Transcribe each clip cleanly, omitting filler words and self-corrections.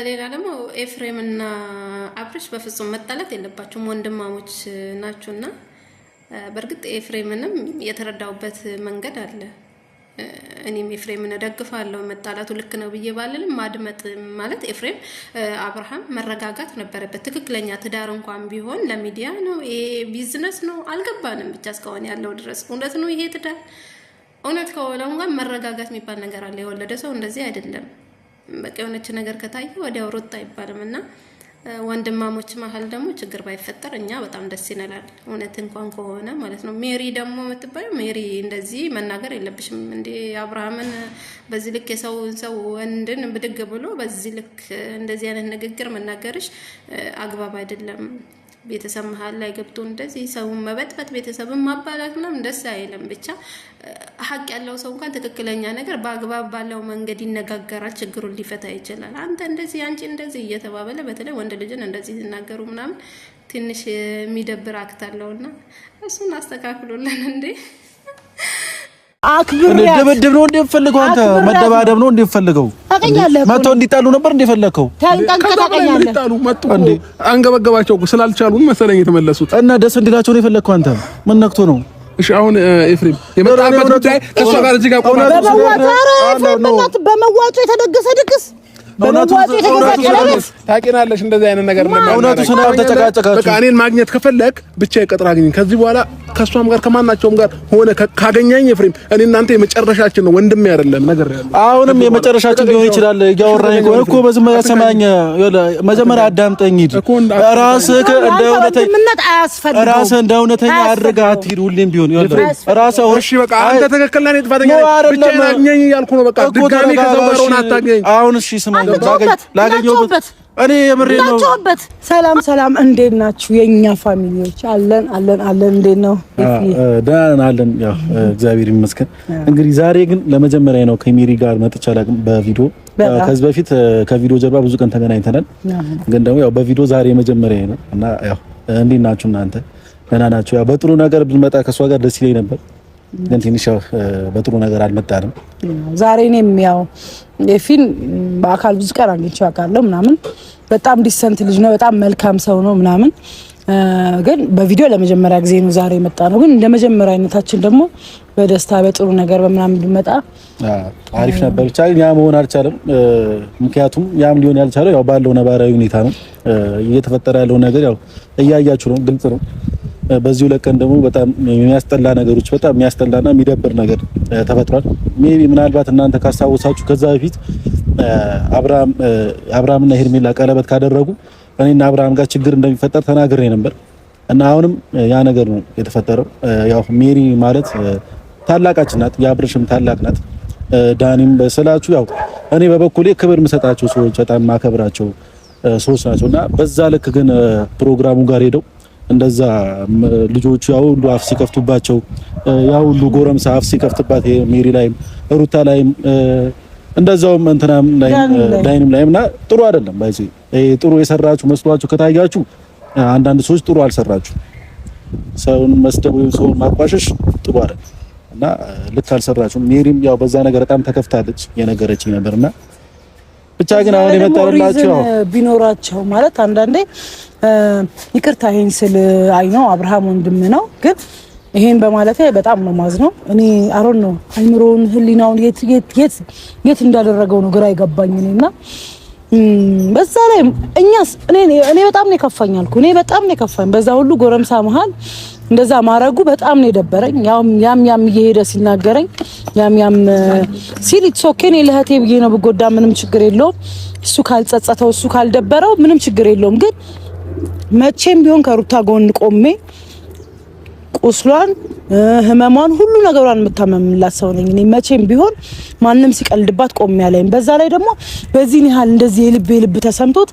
ሌላ ደግሞ ኤፍሬምና አብርሽ በፍጹም መጣላት የለባቸውም ወንድማሞች ናቸውና በርግጥ ኤፍሬምንም የተረዳውበት መንገድ አለ እኔም ኤፍሬምን እደግፋለሁ መጣላቱ ልክ ነው ብዬ ባልልም ማድመጥ ማለት ኤፍሬም አብርሃም መረጋጋት ነበረበት ትክክለኛ ትዳር እንኳን ቢሆን ለሚዲያ ነው ይሄ ቢዝነስ ነው አልገባንም ብቻ እስካሁን ያለው ድረስ እውነት ነው ይሄ ትዳር እውነት ከሆነው እንኳን መረጋጋት የሚባል ነገር አለ የወለደ ሰው እንደዚህ አይደለም በቃ የሆነች ነገር ከታየ ወዲያው ሮጣ አይባልምና ወንድማሞች መሃል ደግሞ ችግር ባይፈጠር እኛ በጣም ደስ ይነላል እውነት እንኳን ከሆነ ማለት ነው ሜሪ ደግሞ መጥባይ ሜሪ እንደዚህ መናገር የለብሽም እንዴ አብርሃምን በዚህ ልክ ሰው ወንድን ብድግ ብሎ በዚህ ልክ እንደዚህ አይነት ንግግር መናገርሽ አግባብ አይደለም ቤተሰብ መሃል ላይ ገብቶ እንደዚህ ሰው መበጥበጥ ቤተሰብን ማባላት ምናምን ደስ አይልም ብቻ ሀቅ ያለው ሰው እንኳን ትክክለኛ ነገር በአግባብ ባለው መንገድ ይነጋገራል ችግሩን ሊፈታ ይችላል አንተ እንደዚህ አንቺ እንደዚህ እየተባበለ በተለይ ወንድ ልጅን እንደዚህ ሲናገሩ ምናምን ትንሽ የሚደብር አክት አለውና እሱን አስተካክሉልን እንዴ አክብር ደብደብ ነው እንደፈልገው አንተ መደባደብ ነው እንደፈልገው መጥቶ እንዲጣሉ ነበር እንደፈለከው ታንቀጣቀኛለህ እንዲጣሉ መጥቶ እንዴ አንገበገባቸው ስላልቻሉ መሰለኝ የተመለሱት እና ደስ እንዲላቸው ነው የፈለከው አንተ ምን ነክቶ ነው እሺ አሁን ኤፍሬም የመጣበት ጉዳይ ከሷ ጋር እዚህ ጋር ቆማለሁ በመዋጮ የተደገሰ ድግስ ታቂናለሽ እንደዚህ አይነት ነገር እውነቱ ስለሆነ ተጨቃጨቃችሁ በቃ እኔን ማግኘት ከፈለክ ብቻ ይቀጥራ አግኝ ከዚህ በኋላ ከሷም ጋር ከማናቸውም ጋር ሆነ ካገኛኝ ኤፍሬም እኔ እናንተ የመጨረሻችን ነው ወንድሜ አይደለም ነገር ያለው አሁንም የመጨረሻችን ሊሆን ይችላል ያወራኝ እኮ በዝም ያሰማኝ መጀመሪያ አዳምጠኝ ሂድ ራስህ እንደ እውነተኛ አድርገህ አትሂድ ሁሌም ቢሆን ራስህ እሺ በቃ አንተ ትክክል ነህ ጥፋተኛ ብቻ አግኘኝ እያልኩ ነው በቃ ድጋሚ ከሰው ጋር ሆነ አታገኝ አሁን እሺ ስማኝ ላገኘሁበት እኔ የምሬ ነው ሰላም እንዴት ናችሁ የኛ ፋሚሊዎች አለን እንዴት ነው ደህና አለን ያው እግዚአብሔር ይመስገን እንግዲህ ዛሬ ግን ለመጀመሪያ ነው ከሜሪ ጋር መጥቻለሁ በቪዲዮ ከዚህ በፊት ከቪዲዮ ጀርባ ብዙ ቀን ተገናኝተናል ግን ደግሞ ያው በቪዲዮ ዛሬ መጀመሪያ ነው እና ያው እንዴት ናችሁ እናንተ ደህና ናችሁ ያው በጥሩ ነገር ብንመጣ ከሷ ጋር ደስ ይለኝ ነበር ግን ትንሽ በጥሩ ነገር አልመጣንም ዛሬ እኔም ያው ኤፊን በአካል ብዙ ቀን አግኝቼው አውቃለሁ ምናምን በጣም ዲሰንት ልጅ ነው በጣም መልካም ሰው ነው ምናምን ግን በቪዲዮ ለመጀመሪያ ጊዜ ነው ዛሬ መጣ ነው ግን እንደመጀመሪያ አይነታችን ደግሞ በደስታ በጥሩ ነገር በመናም ቢመጣ አሪፍ ነበር ብቻ ያ መሆን አልቻለም ምክንያቱም ያም ሊሆን ያልቻለው ያው ባለው ነባራዊ ሁኔታ ነው እየተፈጠረ ያለው ነገር ያው እያያችሁ ነው ግልጽ ነው በዚሁ ለቀን ደግሞ በጣም የሚያስጠላ ነገሮች በጣም የሚያስጠላና የሚደብር ነገር ተፈጥሯል ሜቢ ምናልባት እናንተ ካስታወሳችሁ ከዛ በፊት አብርሃምና ሄርሜላ ቀለበት ካደረጉ እኔና አብርሃም ጋር ችግር እንደሚፈጠር ተናግሬ ነበር እና አሁንም ያ ነገር ነው የተፈጠረው ያው ሜሪ ማለት ታላቃችን ናት የአብርሽም ታላቅ ናት ዳኒም በስላችሁ ያው እኔ በበኩሌ ክብር የምሰጣቸው ሰዎች በጣም ማከብራቸው ሰዎች ናቸውና በዛ ልክ ግን ፕሮግራሙ ጋር ሄደው እንደዛ ልጆቹ ያው ሁሉ አፍ ሲከፍቱባቸው ያው ሁሉ ጎረምሳ አፍ ሲከፍትባት ሜሪ ላይም ሩታ ላይም እንደዛውም እንትናም ላይንም ላይምና ጥሩ አይደለም ባይዚ ጥሩ የሰራችሁ መስሏችሁ ከታያችሁ አንዳንድ ሰዎች ጥሩ አልሰራችሁ ሰውን መስደብ ወይ ሰውን ማቋሸሽ ጥሩ አይደለም እና ልክ አልሰራችሁም ሜሪም ያው በዛ ነገር በጣም ተከፍታለች የነገረችኝ ነበርና ብቻ ግን አሁን የመጣላችሁ ቢኖራቸው ማለት አንዳንዴ ይቅርታ ይሄን ስል አይ ነው አብርሃም ወንድም ነው ግን ይሄን በማለቴ በጣም ነው ማዝነው እኔ አሮን ነው አይምሮን ህሊናውን የት እንዳደረገው ነው ግራ ይገባኝ እኔና በዛ ላይ እኛስ እኔ በጣም ነው ከፋኛልኩ እኔ በጣም ነው ከፋኝ በዛ ሁሉ ጎረምሳ መሃል እንደዛ ማረጉ በጣም ነው የደበረኝ ያም እየሄደ ሲናገረኝ ያም ሲል ኦኬ ለህቴ ብዬ ነው ብጎዳ ምንም ችግር የለውም እሱ ካልጸጸተው እሱ ካልደበረው ምንም ችግር የለውም ግን መቼም ቢሆን ከሩታ ጎን ቆሜ ቁስሏን ህመሟን ሁሉ ነገሯን የምታመምላት ሰው ነኝ እኔ መቼም ቢሆን ማንንም ሲቀልድባት ቆሜ ያለኝ በዛ ላይ ደግሞ በዚህ ያህል እንደዚህ የልብ ተሰምቶት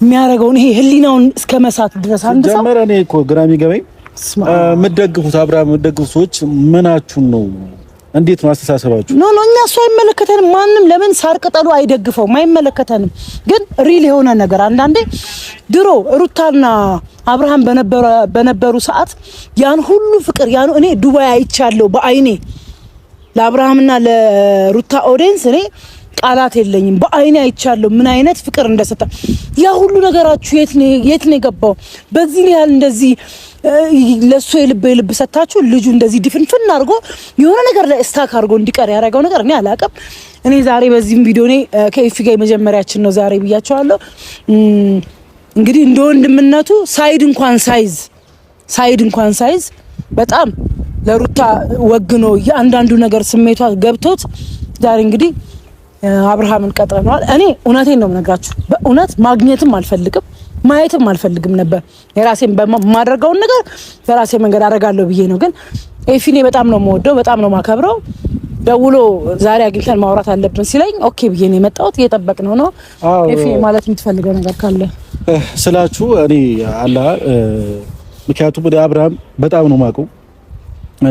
የሚያረጋው ይሄ ህሊናውን እስከ መሳት ድረስ አንድ ሰው ጀመረ እኔ እኮ ግራም ይገበኝ ምትደግፉት አብርሃም ምትደግፉት ሰዎች ምናችሁ ነው እንዴት ነው አስተሳሰባችሁ ኖ እኛ እሱ አይመለከተንም ማንንም ለምን ሳር ቅጠሉ አይደግፈውም አይመለከተንም ግን ሪል የሆነ ነገር አንዳንዴ ድሮ ሩታና አብርሃም በነበሩ ሰዓት ያን ሁሉ ፍቅር ያን እኔ ዱባይ አይቻለሁ በአይኔ ለአብርሃምና ለሩታ ኦዲየንስ እኔ ቃላት የለኝም። በአይኔ አይቻለሁ ምን አይነት ፍቅር እንደሰጣ። ያ ሁሉ ነገራችሁ የት ነው የገባው? በዚህ ያህል እንደዚህ ለሱ የልብ ሰጣችሁ ልጁ እንደዚህ ድፍንፍን አድርጎ የሆነ ነገር ላይ ስታክ አድርጎ እንዲቀር ያደረገው ነገር እኔ አላውቅም። እኔ ዛሬ በዚህም ቪዲዮ እኔ ከኤፊ ጋር የመጀመሪያችን ነው ዛሬ ብያቸዋለሁ። እንግዲህ እንደ ወንድምነቱ ሳይድ እንኳን ሳይዝ በጣም ለሩታ ወግኖ ያንዳንዱ ነገር ስሜቷ ገብቶት ዛሬ እንግዲህ አብርሃምን ቀጥረናል። እኔ እውነቴን ነው የምነግራችሁ። በእውነት ማግኘትም አልፈልግም ማየትም አልፈልግም ነበር። የራሴን በማድረጋው ነገር በራሴ መንገድ አደርጋለሁ ብዬ ነው። ግን ኤፊኔ በጣም ነው የምወደው፣ በጣም ነው የማከብረው። ደውሎ ዛሬ አግኝተን ማውራት አለብን ሲለኝ ኦኬ ብዬ ነው የመጣሁት። እየጠበቅነው ነው። ኤፊ ማለት የምትፈልገው ነገር ካለ ስላችሁ እኔ አላ ምክንያቱም ወደ አብርሃም በጣም ነው የማውቀው።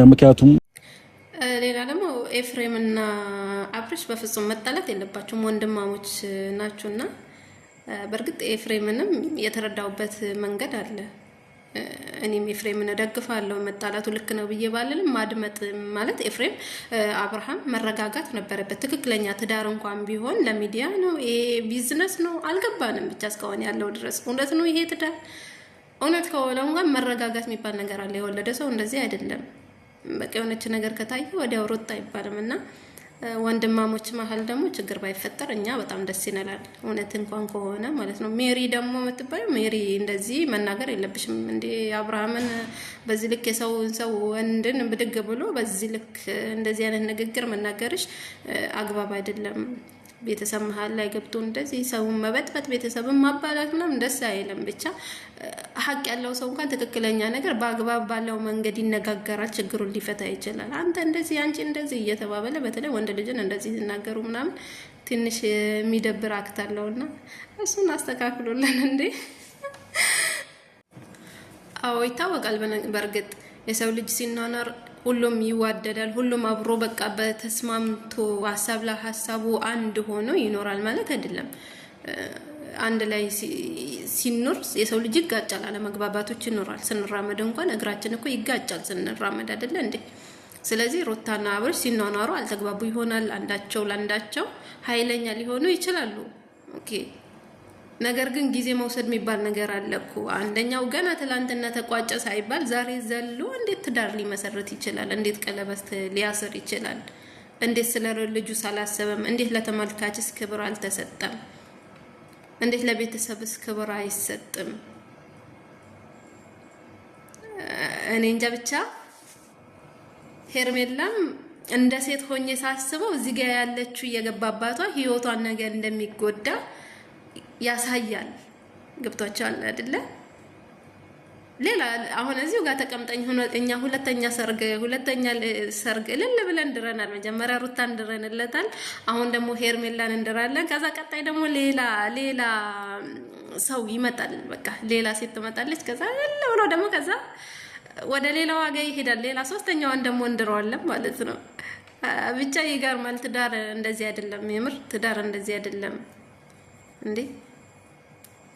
ምክንያቱም ሌላ ደግሞ ኤፍሬምና አብርሽ በፍጹም መጣላት የለባቸውም፣ ወንድማሞች ናቸውና በእርግጥ ኤፍሬምንም የተረዳውበት መንገድ አለ። እኔም ኤፍሬምን እደግፋለሁ። መጣላቱ ልክ ነው ብዬ ባልልም ማድመጥ ማለት ኤፍሬም አብርሃም መረጋጋት ነበረበት። ትክክለኛ ትዳር እንኳን ቢሆን ለሚዲያ ነው ይሄ ቢዝነስ ነው አልገባንም። ብቻ እስካሁን ያለው ድረስ እውነት ነው ይሄ ትዳር እውነት ከሆነ እንኳን መረጋጋት የሚባል ነገር አለ። የወለደ ሰው እንደዚህ አይደለም። በቃ የሆነች ነገር ከታየ ወዲያው ሮጥ አይባልምና ወንድማሞች መሀል ደግሞ ችግር ባይፈጠር እኛ በጣም ደስ ይነላል። እውነት እንኳን ከሆነ ማለት ነው። ሜሪ ደግሞ የምትባየው ሜሪ እንደዚህ መናገር የለብሽም እንዴ! አብርሃምን በዚህ ልክ የሰውን ሰው ወንድን ብድግ ብሎ በዚህ ልክ እንደዚህ አይነት ንግግር መናገርሽ አግባብ አይደለም። ቤተሰብ መሀል ላይ ገብቶ እንደዚህ ሰውን መበጥበጥ ቤተሰብን ማባላት ምናምን ደስ አይልም። ብቻ ሀቅ ያለው ሰው እንኳን ትክክለኛ ነገር በአግባብ ባለው መንገድ ይነጋገራል፣ ችግሩን ሊፈታ ይችላል። አንተ እንደዚህ አንቺ እንደዚህ እየተባበለ በተለይ ወንድ ልጅን እንደዚህ ሲናገሩ ምናምን ትንሽ የሚደብር አክት አለውና እሱን አስተካክሎለን እንዴ። አዎ ይታወቃል። በእርግጥ የሰው ልጅ ሲናነር ሁሉም ይዋደዳል። ሁሉም አብሮ በቃ በተስማምቶ ሀሳብ ለሀሳቡ አንድ ሆኖ ይኖራል ማለት አይደለም። አንድ ላይ ሲኖር የሰው ልጅ ይጋጫል፣ አለመግባባቶች ይኖራል። ስንራመድ እንኳን እግራችን እኮ ይጋጫል ስንራመድ አይደለ እንዴ? ስለዚህ ሩታና አብርሽ ሲናናሩ አልተግባቡ ይሆናል። አንዳቸው ለአንዳቸው ኃይለኛ ሊሆኑ ይችላሉ። ኦኬ ነገር ግን ጊዜ መውሰድ የሚባል ነገር አለ እኮ። አንደኛው ገና ትላንትና ተቋጨ ሳይባል ዛሬ ዘሎ እንዴት ትዳር ሊመሰርት ይችላል? እንዴት ቀለበት ሊያስር ይችላል? እንዴት ስለ ልጁ ሳላሰበም? እንዴት ለተመልካችስ ክብር አልተሰጠም? እንዴት ለቤተሰብስ ክብር አይሰጥም? እኔ እንጃ ብቻ ሄርሜላም እንደ ሴት ሆኜ ሳስበው እዚህ ጋር ያለችው እየገባባቷ ህይወቷን ነገር እንደሚጎዳ ያሳያል። ገብቷቸዋል አይደለ? ሌላ አሁን እዚሁ ጋር ተቀምጠኝ እኛ ሁለተኛ ሰርግ እልል ብለን ድረናል። መጀመሪያ ሩታን ድረንለታል። አሁን ደግሞ ሄርሜላን እንድራለን። ከዛ ቀጣይ ደግሞ ሌላ ሰው ይመጣል። በቃ ሌላ ሴት ትመጣለች። ከዛ እልል ብሎ ደግሞ ከዛ ወደ ሌላ ዋጋ ይሄዳል። ሌላ ሶስተኛዋን ደግሞ እንድረዋለን ማለት ነው። ብቻ ይገርማል። ትዳር እንደዚህ አይደለም። የምር ትዳር እንደዚህ አይደለም እንዴ!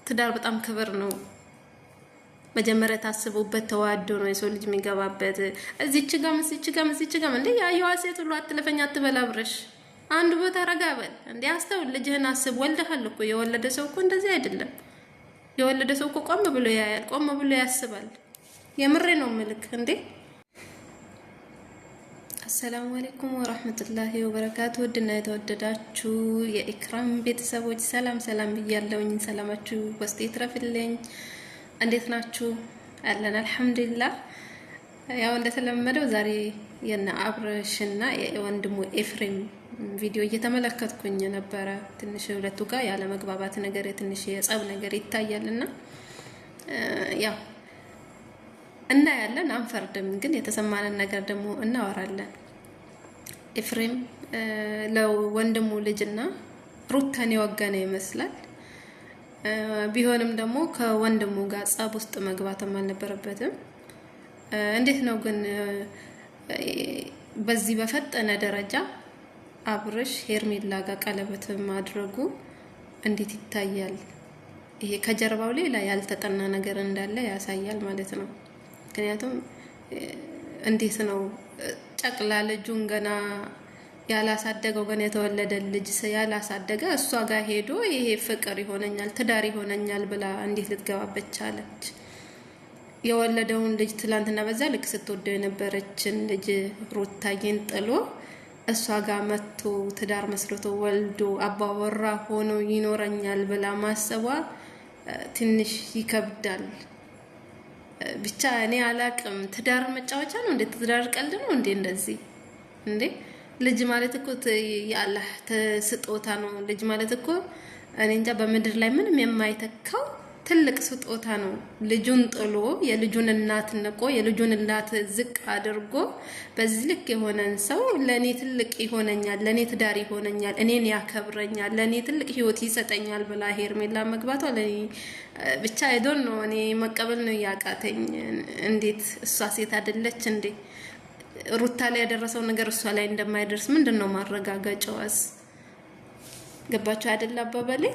ትዳር በጣም ክብር ነው። መጀመሪያ ታስቡበት ተዋዶ ነው የሰው ልጅ የሚገባበት። እዚች ጋም እንዴ ያየዋ ሴት ሁሉ አትለፈኛ አትበላ ብረሽ አንድ ቦታ ረጋበል እንዴ! አስተውል፣ ልጅህን አስብ። ወልደሃል እኮ። የወለደ ሰው እኮ እንደዚህ አይደለም። የወለደ ሰው እኮ ቆም ብሎ ያያል፣ ቆም ብሎ ያስባል። የምሬ ነው ምልክ እንዴ። አሰላሙ አለይኩም ወራህመቱላሂ ወበረካቱ። ውድና የተወደዳችሁ የኢክራም ቤተሰቦች ሰላም ብያለሁኝ። ሰላማችሁ ወስጤ ትረፍልኝ። እንዴት ናችሁ? አለን አልሐምዱሊላህ። ያው እንደተለመደው ዛሬ የነ አብርሽና የወንድሙ ኤፍሬም ቪዲዮ እየተመለከትኩኝ ነበረ። ትንሽ ሁለቱ ጋር ያለ መግባባት ነገር ትንሽ የጸብ ነገር ይታያልና ያው እናያለን፣ አንፈርድም። ግን የተሰማንን ነገር ደግሞ እናወራለን። ኤፍሬም ለወንድሙ ልጅና ሩታን የወገነ ይመስላል። ቢሆንም ደግሞ ከወንድሙ ጋር ጸብ ውስጥ መግባትም አልነበረበትም። እንዴት ነው ግን በዚህ በፈጠነ ደረጃ አብርሽ ሄርሜላ ጋር ቀለበት ማድረጉ እንዴት ይታያል? ይሄ ከጀርባው ሌላ ያልተጠና ነገር እንዳለ ያሳያል ማለት ነው። ምክንያቱም እንዴት ነው ጨቅላ ልጁን ገና ያላሳደገው ገና የተወለደ ልጅ ያላሳደገ እሷ ጋር ሄዶ ይሄ ፍቅር ይሆነኛል ትዳር ይሆነኛል ብላ እንዴት ልትገባበት ቻለች? የወለደውን ልጅ ትላንትና በዛ ልክ ስትወደው የነበረችን ልጅ ሩታዬን ጥሎ እሷ ጋር መጥቶ ትዳር መስርቶ ወልዶ አባወራ ሆኖ ይኖረኛል ብላ ማሰቧ ትንሽ ይከብዳል። ብቻ እኔ አላቅም። ትዳር መጫወቻ ነው እንዴ? ትዳር ቀልድ ነው እንዴ? እንደዚህ እንዴ? ልጅ ማለት እኮ የአላህ ስጦታ ነው። ልጅ ማለት እኮ እኔ እንጃ በምድር ላይ ምንም የማይተካው ትልቅ ስጦታ ነው። ልጁን ጥሎ የልጁን እናት ንቆ የልጁን እናት ዝቅ አድርጎ በዚህ ልክ የሆነን ሰው ለኔ ትልቅ ይሆነኛል፣ ለኔ ትዳር ይሆነኛል፣ እኔን ያከብረኛል፣ ለኔ ትልቅ ህይወት ይሰጠኛል ብላ ሄርሜላ መግባቷ ለኔ ብቻ አይዶን ነው እኔ መቀበል ነው ያቃተኝ። እንዴት እሷ ሴት አይደለች እንዴ? ሩታ ላይ ያደረሰው ነገር እሷ ላይ እንደማይደርስ ምንድነው ማረጋገጫዋስ? ገባችሁ አይደል አባባሌ?